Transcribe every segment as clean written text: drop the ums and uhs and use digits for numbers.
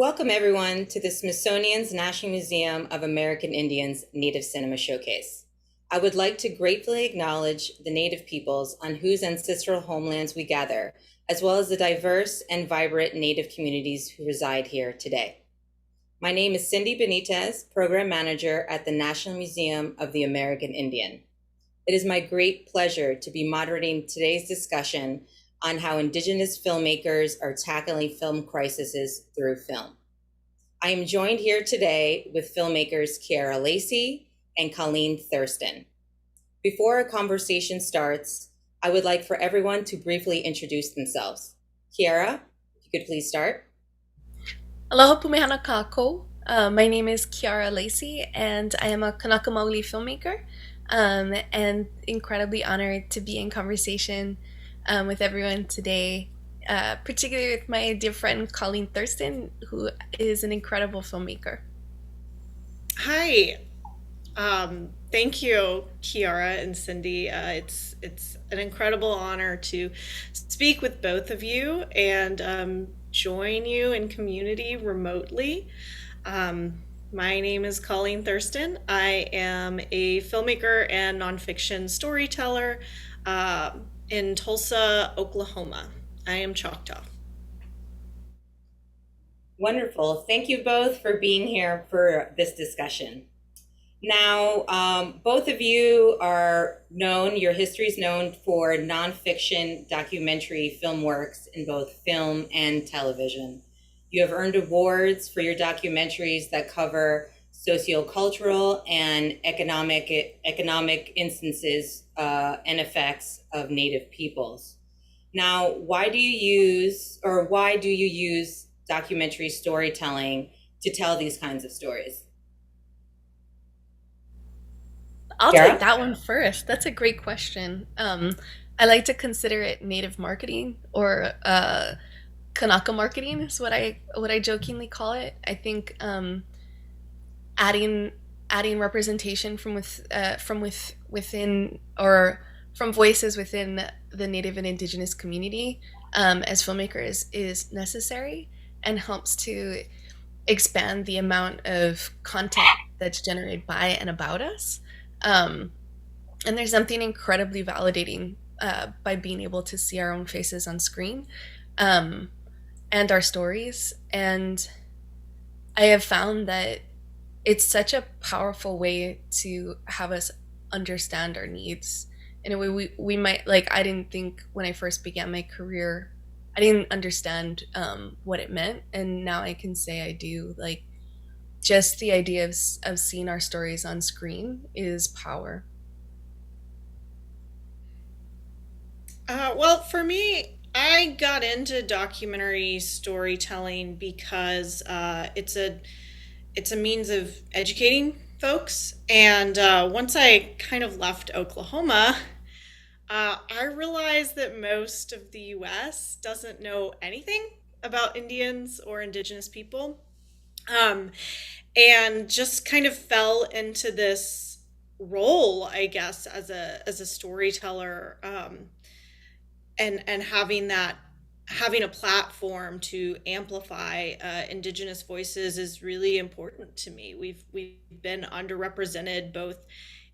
Welcome, everyone, to the Smithsonian's National Museum of American Indians Native Cinema Showcase. I would like to gratefully acknowledge the Native peoples on whose ancestral homelands we gather, as well as the diverse and vibrant Native communities who reside here today. My name is Cindy Benitez, Program Manager at the National Museum of the American Indian. It is my great pleasure to be moderating today's discussion on how Indigenous filmmakers are tackling film crises through film. I am joined here today with filmmakers Ciara Lacy and Colleen Thurston. Before our conversation starts, I would like for everyone to briefly introduce themselves. Ciara, if you could please start. Aloha pumehana kako. My name is Ciara Lacy, and I am a Kanaka Maoli filmmaker, and incredibly honored to be in conversation with everyone today, particularly with my dear friend Colleen Thurston, who is an incredible filmmaker. Hi. Thank you, Kiara and Cindy. It's an incredible honor to speak with both of you and join you in community remotely. My name is Colleen Thurston. I am a filmmaker and nonfiction storyteller in Tulsa, Oklahoma. I am Choctaw. Wonderful. Thank you both for being here for this discussion. Now, both of you are known, your history is known for nonfiction documentary film works in both film and television. You have earned awards for your documentaries that cover sociocultural and economic instances and effects of Native peoples. Now, why do you use documentary storytelling to tell these kinds of stories? I'll take Ciara? that one first. That's a great question. I like to consider it native marketing or Kanaka marketing is what I jokingly call it. I think adding adding representation within or from voices within the Native and Indigenous community as filmmakers is necessary and helps to expand the amount of content that's generated by and about us. Um, and there's something incredibly validating by being able to see our own faces on screen um, and our stories. And I have found that it's such a powerful way to have us understand our needs in a way we might like. I didn't think when I first began my career, I didn't understand what it meant, and now I can say I do. Like, just the idea of seeing our stories on screen is power. Well, for me, I got into documentary storytelling because it's a means of educating folks. And once I kind of left Oklahoma, I realized that most of the U.S. doesn't know anything about Indians or Indigenous people, um, and just kind of fell into this role, I guess, as a storyteller. And having a platform to amplify indigenous voices is really important to me. We've been underrepresented both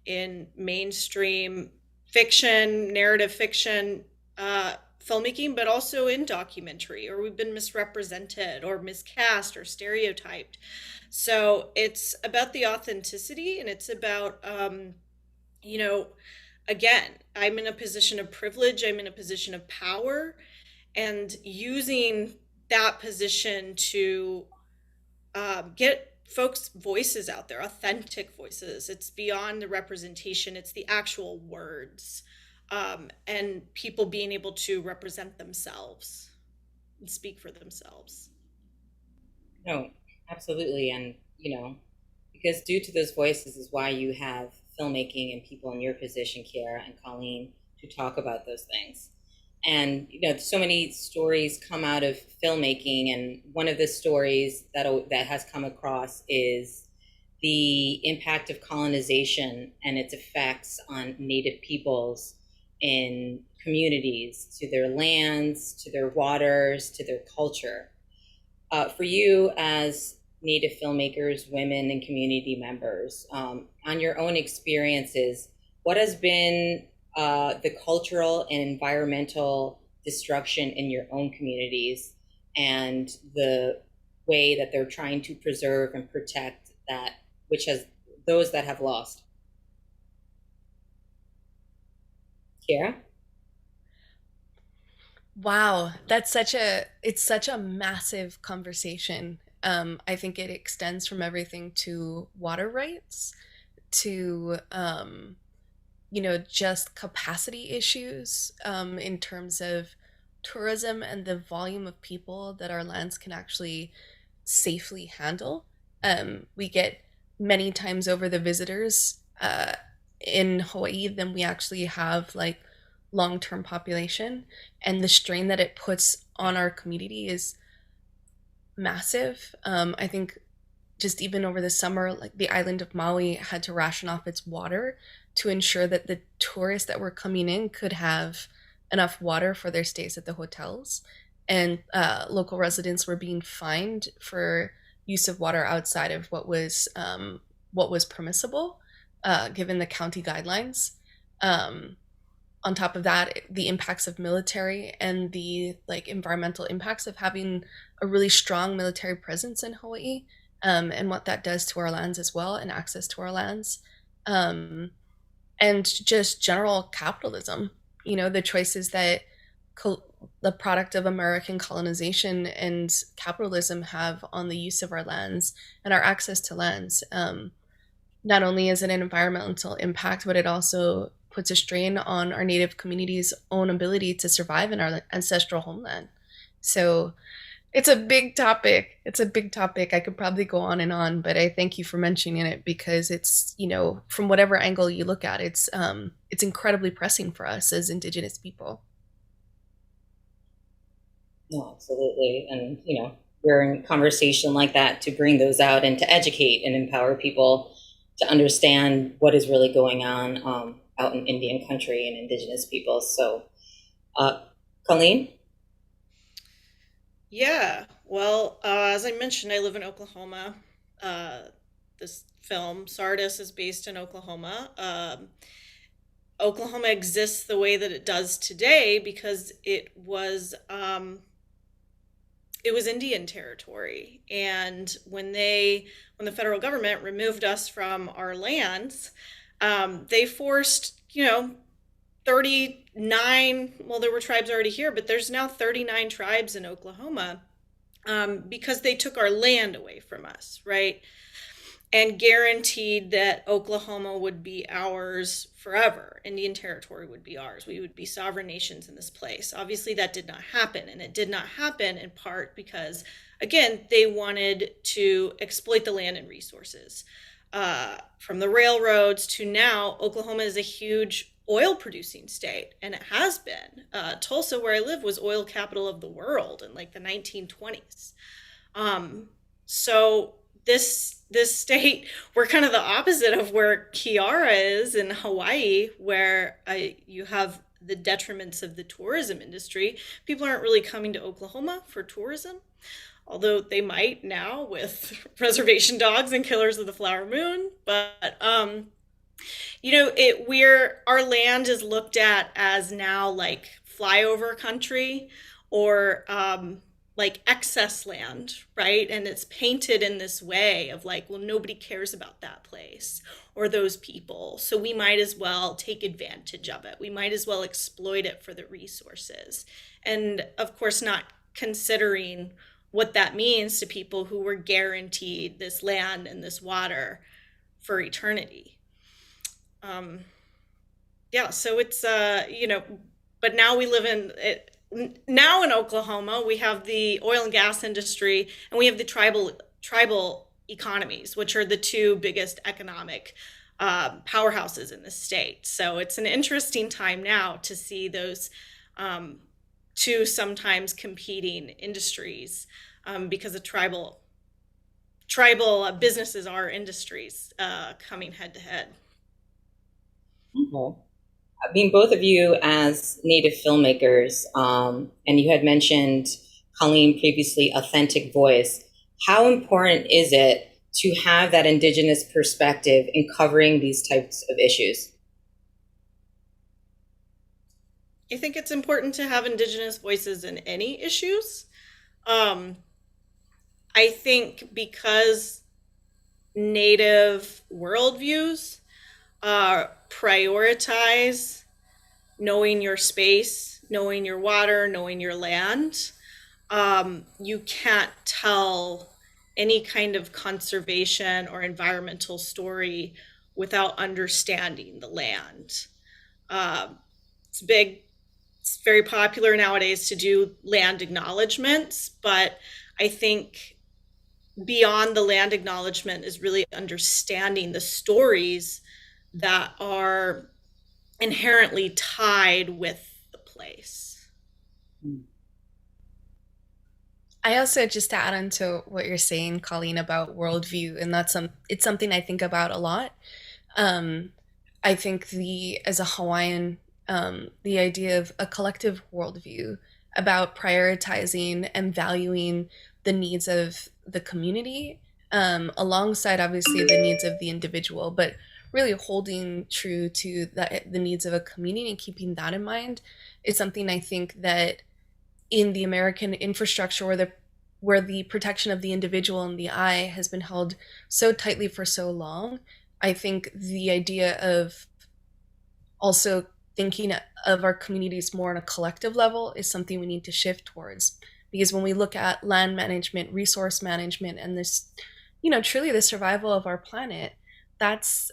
in mainstream fiction, narrative fiction, filmmaking, but also in documentary, or we've been misrepresented or miscast or stereotyped. So it's about the authenticity, and it's about you know again, I'm in a position of privilege, I'm in a position of power, and using that position to get folks' voices out there, authentic voices. It's beyond the representation, it's the actual words, and people being able to represent themselves and speak for themselves. No, absolutely. And, because due to those voices is why you have filmmaking and people in your position, Kiara and Colleen, to talk about those things. And, so many stories come out of filmmaking. And one of the stories that has come across is the impact of colonization and its effects on Native peoples in communities, to their lands, to their waters, to their culture. For you as Native filmmakers, women, and community members, on your own experiences, what has been the cultural and environmental destruction in your own communities, and the way that they're trying to preserve and protect that which has those that have lost? Kiara? Wow, it's such a massive conversation. I think it extends from everything to water rights to just capacity issues in terms of tourism and the volume of people that our lands can actually safely handle. We get many times over the visitors in Hawaii than we actually have like long term population. And the strain that it puts on our community is massive. I think just even over the summer, like the island of Maui had to ration off its water to ensure that the tourists that were coming in could have enough water for their stays at the hotels. And local residents were being fined for use of water outside of what was permissible, given the county guidelines. Um, on top of that, the impacts of military and the like environmental impacts of having a really strong military presence in Hawaii, and what that does to our lands as well, and access to our lands, um, and just general capitalism. The choices that col- the product of American colonization and capitalism have on the use of our lands and our access to lands. Not only is it an environmental impact, but it also puts a strain on our Native community's own ability to survive in our ancestral homeland. So it's a big topic. It's a big topic. I could probably go on, but I thank you for mentioning it because it's, from whatever angle you look at, it's incredibly pressing for us as Indigenous people. No, absolutely. And, we're in conversation like that to bring those out and to educate and empower people to understand what is really going on out in Indian country and Indigenous people. So, uh, Colleen? Yeah, well, as I mentioned, I live in Oklahoma. Uh, this film, Sardis, is based in Oklahoma. Oklahoma exists the way that it does today because it was Indian territory, and when the federal government removed us from our lands, they forced 39. Well, there were tribes already here, but there's now 39 tribes in Oklahoma, because they took our land away from us, right? And guaranteed that Oklahoma would be ours forever. Indian territory would be ours. We would be sovereign nations in this place. Obviously, that did not happen. And it did not happen in part because, again, they wanted to exploit the land and resources. From the railroads to now, Oklahoma is a huge oil producing state, and it has been. Tulsa, where I live, was oil capital of the world in like the 1920s. So this state, we're kind of the opposite of where Ciara is in Hawaii, where you have the detriments of the tourism industry. People aren't really coming to Oklahoma for tourism, although they might now with reservation dogs and killers of the flower moon. But our land is looked at as now like flyover country, or like excess land, right? And it's painted in this way of like, well, nobody cares about that place or those people, so we might as well take advantage of it. We might as well exploit it for the resources. And of course, not considering what that means to people who were guaranteed this land and this water for eternity. Yeah, so it's but now we live in it. Now in Oklahoma, we have the oil and gas industry, and we have the tribal economies, which are the two biggest economic powerhouses in the state. So it's an interesting time now to see those two sometimes competing industries, because the tribal businesses are industries coming head to head. Okay. I mean, both of you as Native filmmakers, and you had mentioned Colleen previously, authentic voice. How important is it to have that Indigenous perspective in covering these types of issues? I think it's important to have Indigenous voices in any issues. Um, I think because Native worldviews prioritize knowing your space, knowing your water, knowing your land, you can't tell any kind of conservation or environmental story without understanding the land. It's big, it's very popular nowadays to do land acknowledgements, but I think beyond the land acknowledgement is really understanding the stories that are inherently tied with the place. I also, just to add on to what you're saying, Colleen, about worldview, and it's something I think about a lot. Um, I think as a Hawaiian, the idea of a collective worldview about prioritizing and valuing the needs of the community, alongside obviously the needs of the individual, but really holding true to the needs of a community and keeping that in mind is something I think that in the American infrastructure where the protection of the individual and the I has been held so tightly for so long, I think the idea of also thinking of our communities more on a collective level is something we need to shift towards. Because when we look at land management, resource management, and this, truly the survival of our planet, that's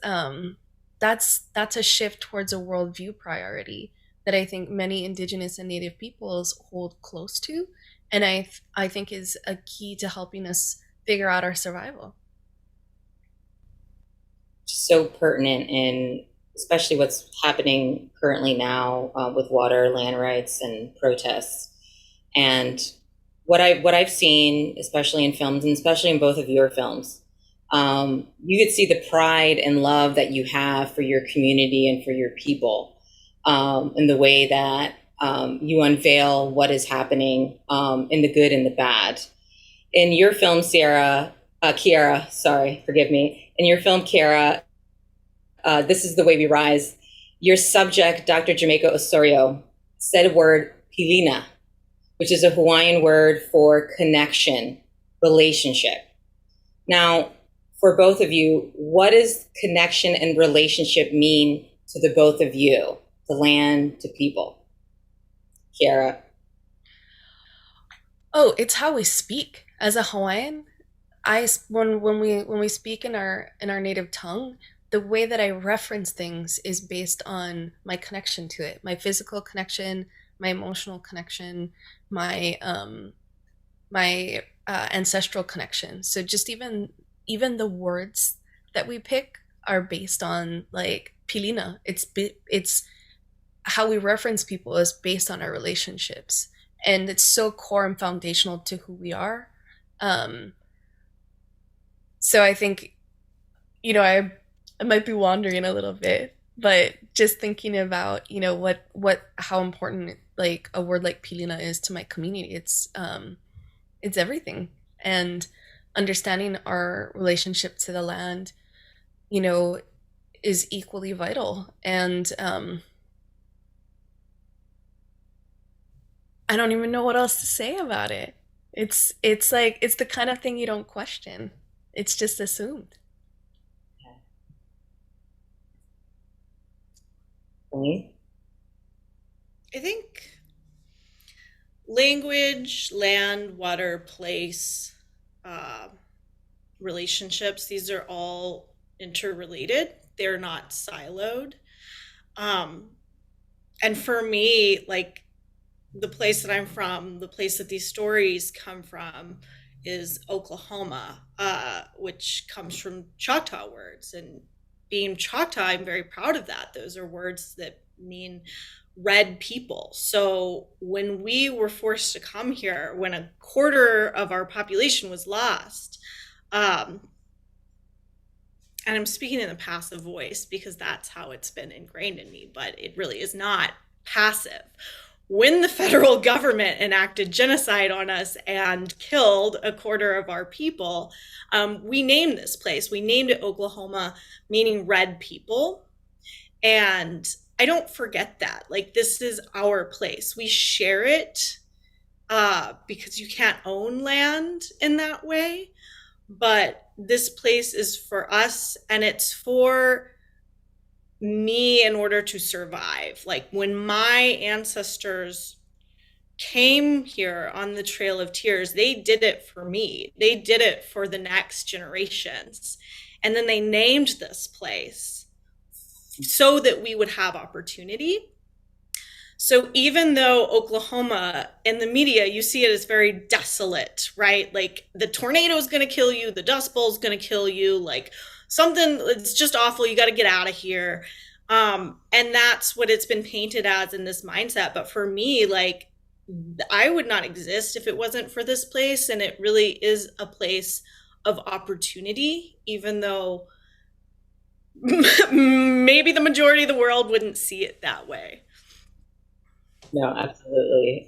that's a shift towards a worldview priority that I think many Indigenous and Native peoples hold close to, and I think is a key to helping us figure out our survival. So pertinent in especially what's happening currently now with water, land rights, and protests. And what I've seen, especially in films, and especially in both of your films, you could see the pride and love that you have for your community and for your people, in the way that you unveil what is happening, in the good and the bad. In your film, Ciara, sorry, forgive me. In your film, Ciara, This Is the Way We Rise, your subject, Dr. Jamaica Osorio, said a word, Pilina, which is a Hawaiian word for connection, relationship. Now, for both of you, what does connection and relationship mean to the both of you, to land, to people? Ciara. Oh, it's how we speak as a Hawaiian. When we speak in our native tongue, the way that I reference things is based on my connection to it, my physical connection, my emotional connection, my ancestral connection. So just even the words that we pick are based on like Pilina. It's how we reference people is based on our relationships, and it's so core and foundational to who we are. Um, so I think I might be wandering a little bit, but just thinking about what how important like a word like Pilina is to my community. It's everything, and understanding our relationship to the land, you know, is equally vital. And I don't even know what else to say about it. It's like it's the kind of thing you don't question. It's just assumed. Colleen? I think language, land, water, place, uh, relationships, these are all interrelated. They're not siloed. Um, and for me, like the place that I'm from, the place that these stories come from is Oklahoma, which comes from Choctaw words. And being Choctaw, I'm very proud of that. Those are words that mean red people. So when we were forced to come here, when a quarter of our population was lost, um, and I'm speaking in the passive voice because that's how it's been ingrained in me, but it really is not passive. when the federal government enacted genocide on us and killed a quarter of our people, we named this place. We named it Oklahoma, meaning red people. And I don't forget that. Like, this is our place. We share it because you can't own land in that way. But this place is for us, and it's for me in order to survive. Like, when my ancestors came here on the Trail of Tears, they did it for me. They did it for the next generations. And then they named this place so that we would have opportunity. So even though Oklahoma, in the media, you see it as very desolate, right? Like, the tornado is going to kill you, the Dust Bowl is going to kill you, like something, it's just awful, you got to get out of here. And that's what it's been painted as in this mindset. But for me, like, I would not exist if it wasn't for this place. And it really is a place of opportunity, even though maybe the majority of the world wouldn't see it that way. No, absolutely.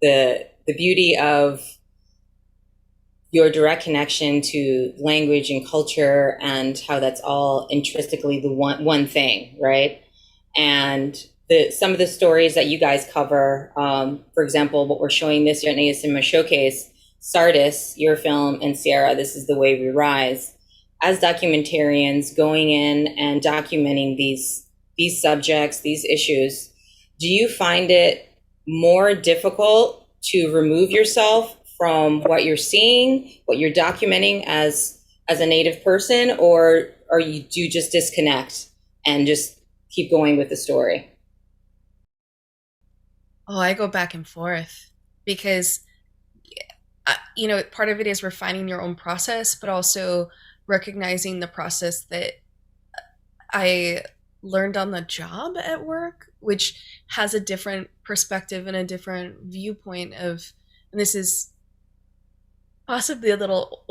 The beauty of your direct connection to language and culture and how that's all intrinsically the one thing, right? And some of the stories that you guys cover, for example, what we're showing this year at Native Cinema Showcase, Sardis, your film, and Ciara, This Is the Way We Rise, as documentarians going in and documenting these subjects, these issues, do you find it more difficult to remove yourself from what you're seeing, what you're documenting as a Native person, or do you just disconnect and just keep going with the story? Oh, I go back and forth because, part of it is refining your own process, but also recognizing the process that I learned on the job at work, which has a different perspective and a different viewpoint of, and this is possibly a little,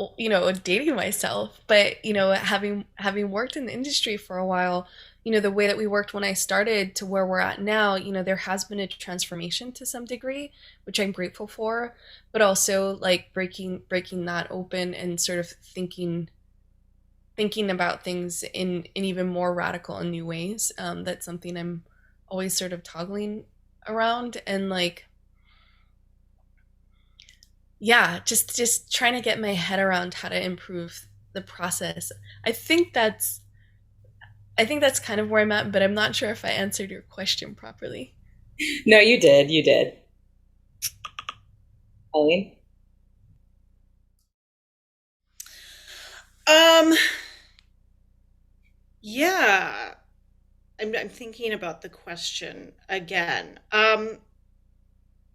dating myself, but, having worked in the industry for a while, the way that we worked when I started to where we're at now, there has been a transformation to some degree, which I'm grateful for, but also like breaking that open and sort of thinking about things in even more radical and new ways. That's something I'm always sort of toggling around, and like, yeah, just trying to get my head around how to improve the process. I think that's kind of where I'm at, but I'm not sure if I answered your question properly. No, you did. You did. Eileen? Yeah, I'm thinking about the question again.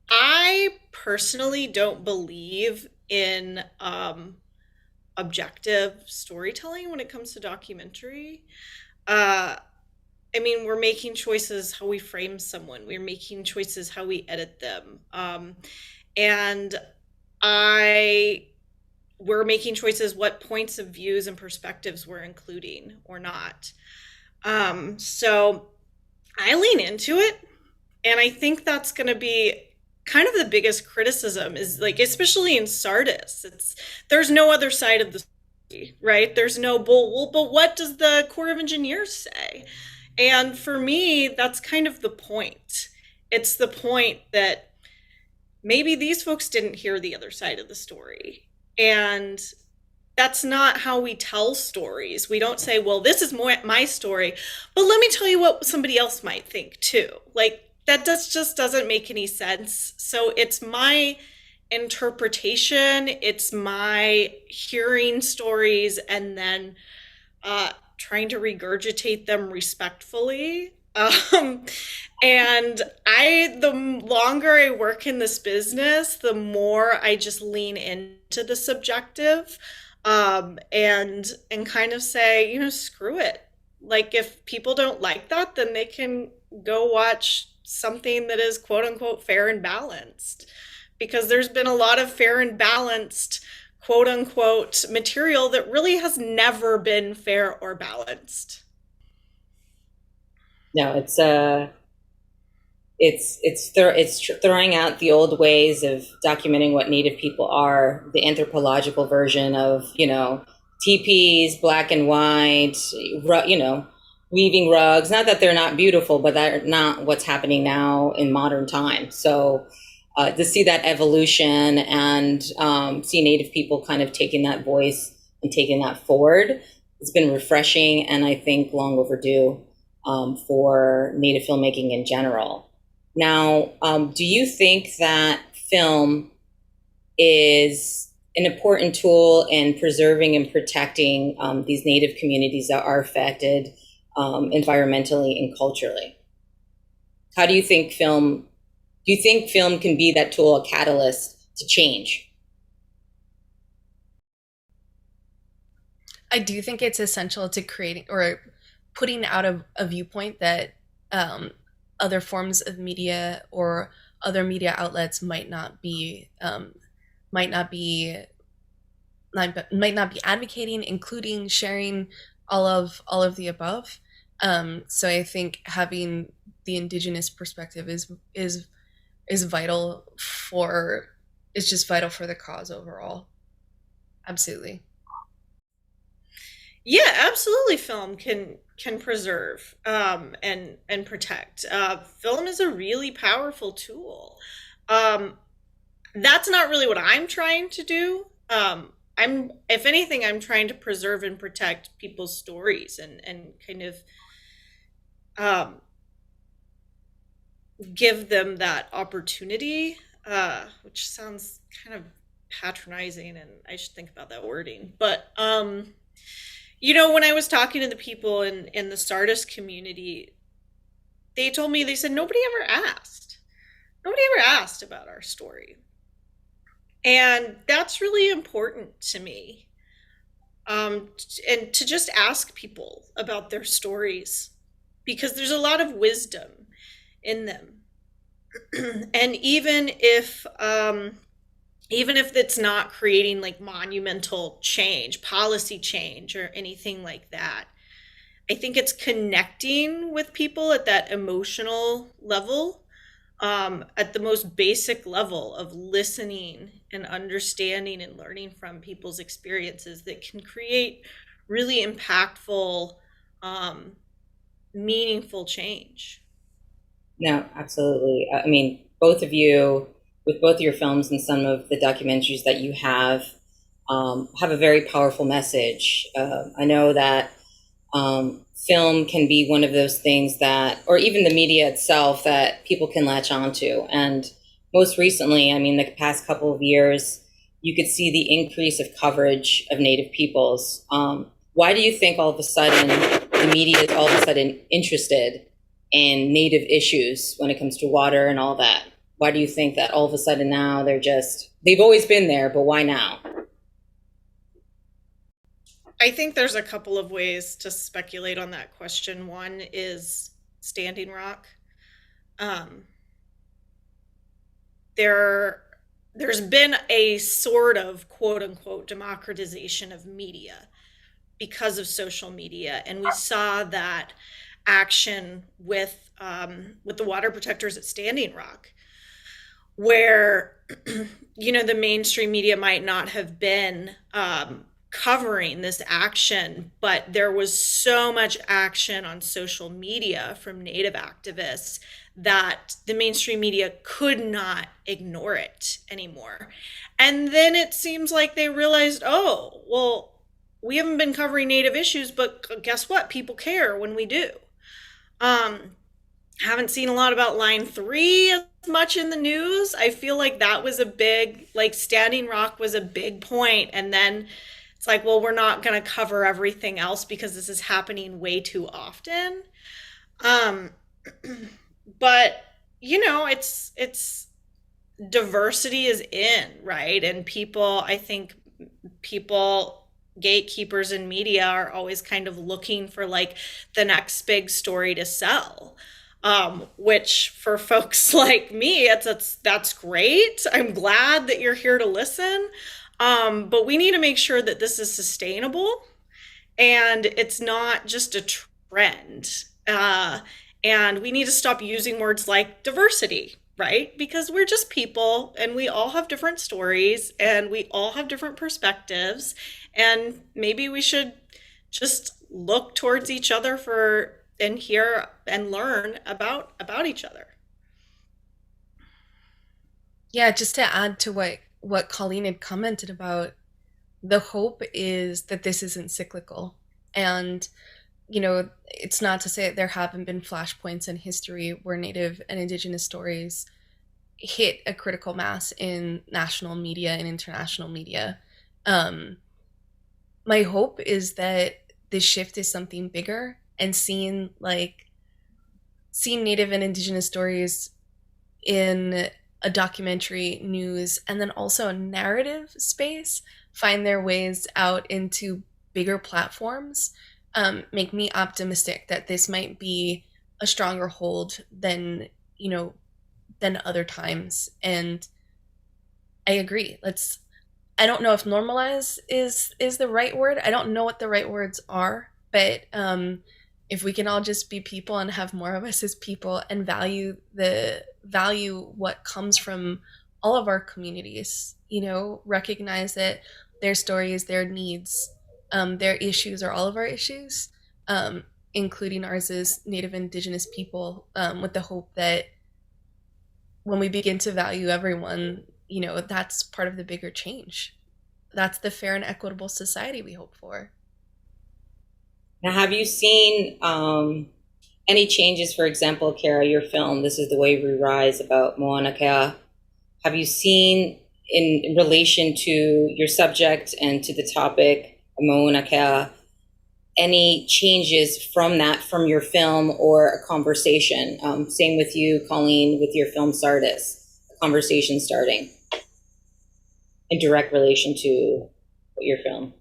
I personally don't believe in objective storytelling when it comes to documentary. Uh, I mean, we're making choices how we frame someone. We're making choices how we edit them. And we're making choices what points of views and perspectives we're including or not. So I lean into it. And I think that's going to be kind of the biggest criticism is, like, especially in Sardis, there's no other side of the story, right? There's no well, but what does the Corps of Engineers say? And for me, that's kind of the point. It's the point that maybe these folks didn't hear the other side of the story. And that's not how we tell stories. We don't say, well, this is my story, but let me tell you what somebody else might think too. Like, that just doesn't make any sense. So it's my interpretation, it's my hearing stories and then trying to regurgitate them respectfully. And the longer I work in this business, the more I just lean into the subjective, and kind of say, screw it. Like, if people don't like that, then they can go watch something that is quote unquote fair and balanced, because there's been a lot of fair and balanced quote unquote material that really has never been fair or balanced. No, it's throwing out the old ways of documenting what Native people are, the anthropological version of, teepees, black and white, weaving rugs. Not that they're not beautiful, but they're not what's happening now in modern times. So to see that evolution and see Native people kind of taking that voice and taking that forward, it's been refreshing and I think long overdue for Native filmmaking in general. Now, do you think that film is an important tool in preserving and protecting these Native communities that are affected environmentally and culturally? How do you think film can be that tool, a catalyst to change? I do think it's essential to creating or putting out a viewpoint that other forms of media or other media outlets might not be might not be advocating, including sharing all of the above. So I think having the Indigenous perspective is vital for is just vital for the cause overall. Absolutely. Yeah, absolutely. Film can preserve and protect. Film is a really powerful tool. Um, that's not really what I'm trying to do. If anything, I'm trying to preserve and protect people's stories and kind of um, give them that opportunity, which sounds kind of patronizing, and I should think about that wording. But when I was talking to the people in the Stardust community, they told me, they said, nobody ever asked. Nobody ever asked about our story. And that's really important to me. And to just ask people about their stories, because there's a lot of wisdom in them. And even if it's not creating like monumental change, policy change, or anything like that, I think it's connecting with people at that emotional level, at the most basic level of listening and understanding and learning from people's experiences that can create really impactful, meaningful change. No, absolutely. I mean, both of you, with both your films and some of the documentaries that you have a very powerful message. I know that film can be one of those things that, or even the media itself, that people can latch onto. And most recently, I mean, the past couple of years, you could see the increase of coverage of Native peoples. Why do you think all of a sudden the media is all of a sudden interested in Native issues when it comes to water and all that? Why do you think that all of a sudden now they've always been there, but why now? I think there's a couple of ways to speculate on that question. One is Standing Rock. Um, there's been a sort of quote unquote democratization of media because of social media, and we saw that action with the water protectors at Standing Rock, where the mainstream media might not have been covering this action, but there was so much action on social media from Native activists that the mainstream media could not ignore it anymore. And then it seems like they realized, oh, well, we haven't been covering Native issues, but guess what? People care when we do. Haven't seen a lot about Line 3 as much in the news. I feel like that was a big, like Standing Rock was a big point, and then it's like, well, we're not going to cover everything else because this is happening way too often. Um, but it's diversity is in, right? And I think people, gatekeepers in media, are always kind of looking for like the next big story to sell. Which for folks like me, that's great. I'm glad that you're here to listen. But we need to make sure that this is sustainable and it's not just a trend. And we need to stop using words like diversity, right? Because we're just people and we all have different stories and we all have different perspectives. And maybe we should just look towards each other for and hear and learn about each other. Yeah, just to add to what Colleen had commented about, the hope is that this isn't cyclical. And it's not to say that there haven't been flashpoints in history where Native and Indigenous stories hit a critical mass in national media and international media. Um, my hope is that this shift is something bigger, and seeing Native and Indigenous stories in a documentary, news, and then also a narrative space find their ways out into bigger platforms make me optimistic that this might be a stronger hold than other times. And I agree. I don't know if normalize is the right word. I don't know what the right words are, but if we can all just be people and have more of us as people and value what comes from all of our communities, recognize that their stories, their needs, their issues are all of our issues, including ours as Native and Indigenous people, with the hope that when we begin to value everyone, that's part of the bigger change. That's the fair and equitable society we hope for. Now, have you seen any changes, for example, Ciara, your film, This is the Way We Rise, about Mauna Kea? Have you seen, in relation to your subject and to the topic of Mauna Kea, any changes from your film or a conversation? Same with you, Colleen, with your film Sardis, a conversation starting in direct relation to your film.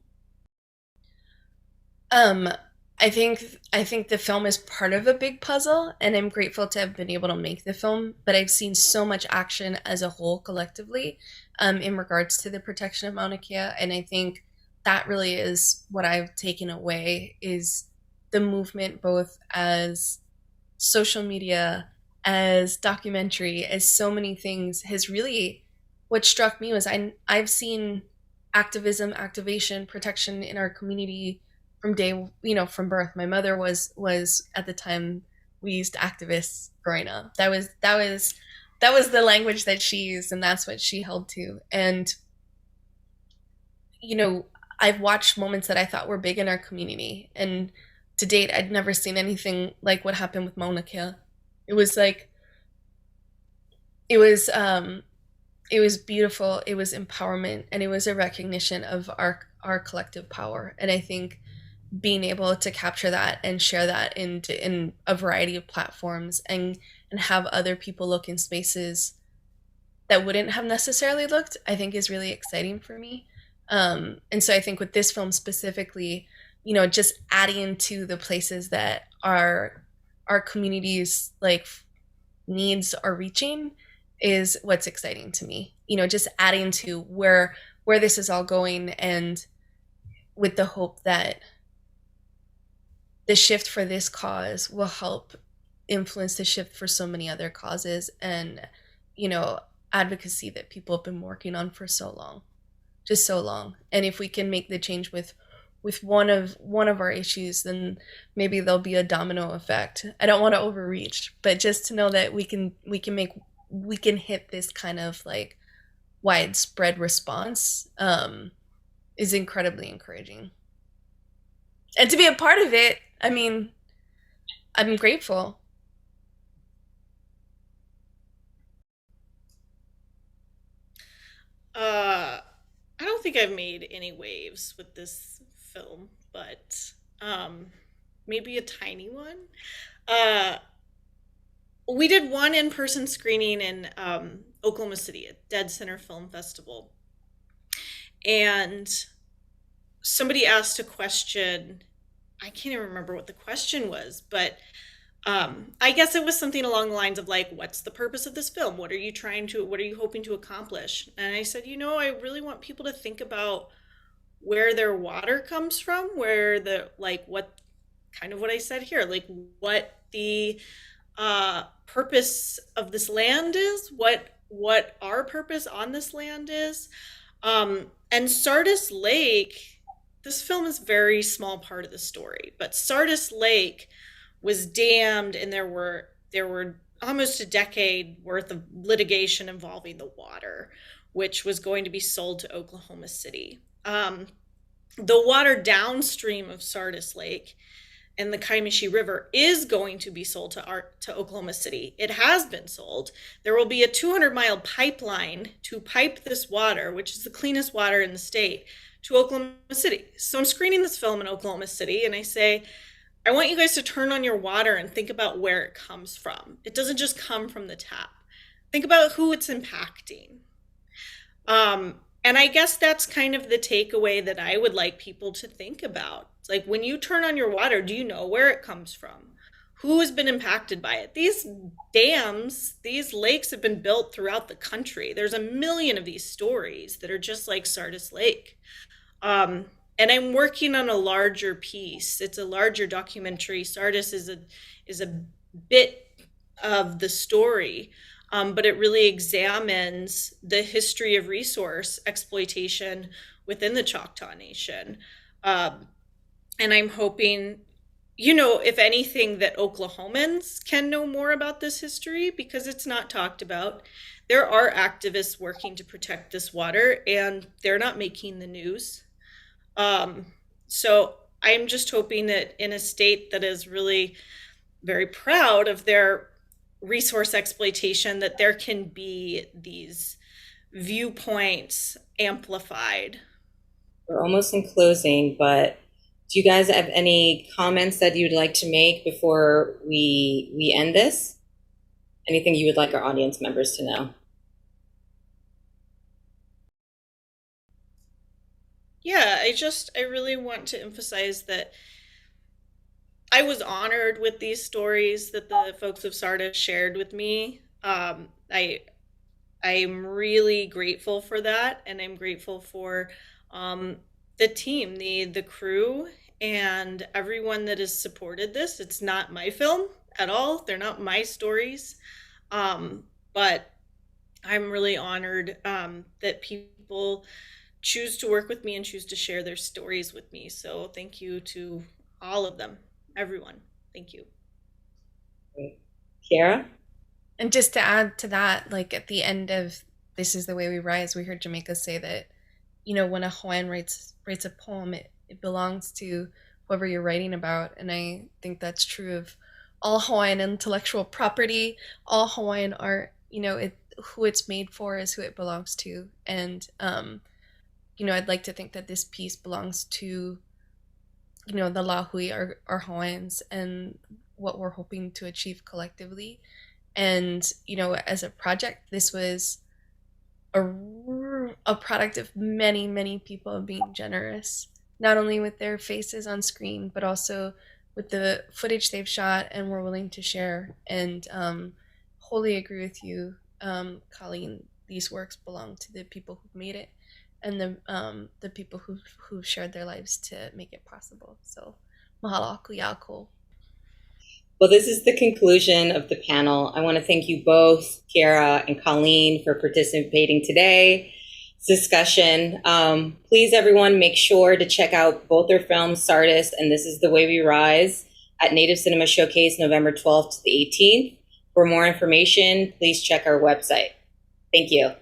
I think the film is part of a big puzzle, and I'm grateful to have been able to make the film. But I've seen so much action as a whole, collectively, in regards to the protection of Mauna Kea, and I think that really is what I've taken away, is the movement, both as social media, as documentary, as so many things, has really, what struck me was I've seen activism, activation, protection in our community from birth. My mother was at the time, we used activists growing up. That was the language that she used, and that's what she held to. And I've watched moments that I thought were big in our community, and to date, I'd never seen anything like what happened with Mauna Kea. It was it was beautiful. It was empowerment, and it was a recognition of our collective power. And I think being able to capture that and share that in a variety of platforms, and have other people look in spaces that wouldn't have necessarily looked, I think is really exciting for me. And so I think with this film specifically, just adding to the places that our communities needs are reaching is what's exciting to me. Just adding to where this is all going, and with the hope that the shift for this cause will help influence the shift for so many other causes, and advocacy that people have been working on for so long, just so long. And if we can make the change with one of our issues, then maybe there'll be a domino effect. I don't want to overreach, but just to know that we can hit this kind of widespread response is incredibly encouraging. And to be a part of it, I'm grateful. I don't think I've made any waves with this film, but maybe a tiny one. Uh, we did one in-person screening in Oklahoma City at Dead Center Film Festival, and somebody asked a question. I can't even remember what the question was, but I guess it was something along the lines of what's the purpose of this film? What are you hoping to accomplish? And I said, I really want people to think about where their water comes from, where what kind of what I said here, what the purpose of this land is, what our purpose on this land is. And Sardis Lake, this film is a very small part of the story, but Sardis Lake was dammed, and there were almost a decade worth of litigation involving the water, which was going to be sold to Oklahoma City. The water downstream of Sardis Lake and the Kaimishi River is going to be sold to Oklahoma City. It has been sold. There will be a 200-mile pipeline to pipe this water, which is the cleanest water in the state, to Oklahoma City. So I'm screening this film in Oklahoma City, and I say, I want you guys to turn on your water and think about where it comes from. It doesn't just come from the tap. Think about who it's impacting. And I guess that's kind of the takeaway that I would like people to think about. It's like, when you turn on your water, do you know where it comes from? Who has been impacted by it? These dams, these lakes have been built throughout the country. There's a million of these stories that are just like Sardis Lake. And I'm working on a larger piece. It's a larger documentary. Sardis is a bit of the story. But it really examines the history of resource exploitation within the Choctaw Nation. And I'm hoping, if anything, that Oklahomans can know more about this history, because it's not talked about. There are activists working to protect this water, and they're not making the news. So I'm just hoping that in a state that is really very proud of their resource exploitation, that there can be these viewpoints amplified. We're almost in closing, but do you guys have any comments that you'd like to make before we end this? Anything you would like our audience members to know? Yeah, I really want to emphasize that I was honored with these stories that the folks of Sardis shared with me. I'm really grateful for that, and I'm grateful for the team, the crew, and everyone that has supported this. It's not my film at all. They're not my stories, but I'm really honored that people choose to work with me and choose to share their stories with me. So thank you to all of them. Everyone, thank you. Great. Ciara? And just to add to that, like at the end of This Is the Way We Rise, we heard Jamaica say that, when a Hawaiian writes a poem, it belongs to whoever you're writing about. And I think that's true of all Hawaiian intellectual property, all Hawaiian art. Who it's made for is who it belongs to. And, I'd like to think that this piece belongs to the Lahui, our Hawaiians, and what we're hoping to achieve collectively. And, as a project, this was a product of many, many people being generous, not only with their faces on screen, but also with the footage they've shot and were willing to share. And wholly agree with you, Colleen. These works belong to the people who've made it, and the people who've shared their lives to make it possible. So, mahalo aku yako. Well, this is the conclusion of the panel. I want to thank you both, Ciara and Colleen, for participating today. Discussion. Please, everyone, make sure to check out both their films, Sardis and This Is the Way We Rise, at Native Cinema Showcase, November 12th to the 18th. For more information, please check our website. Thank you.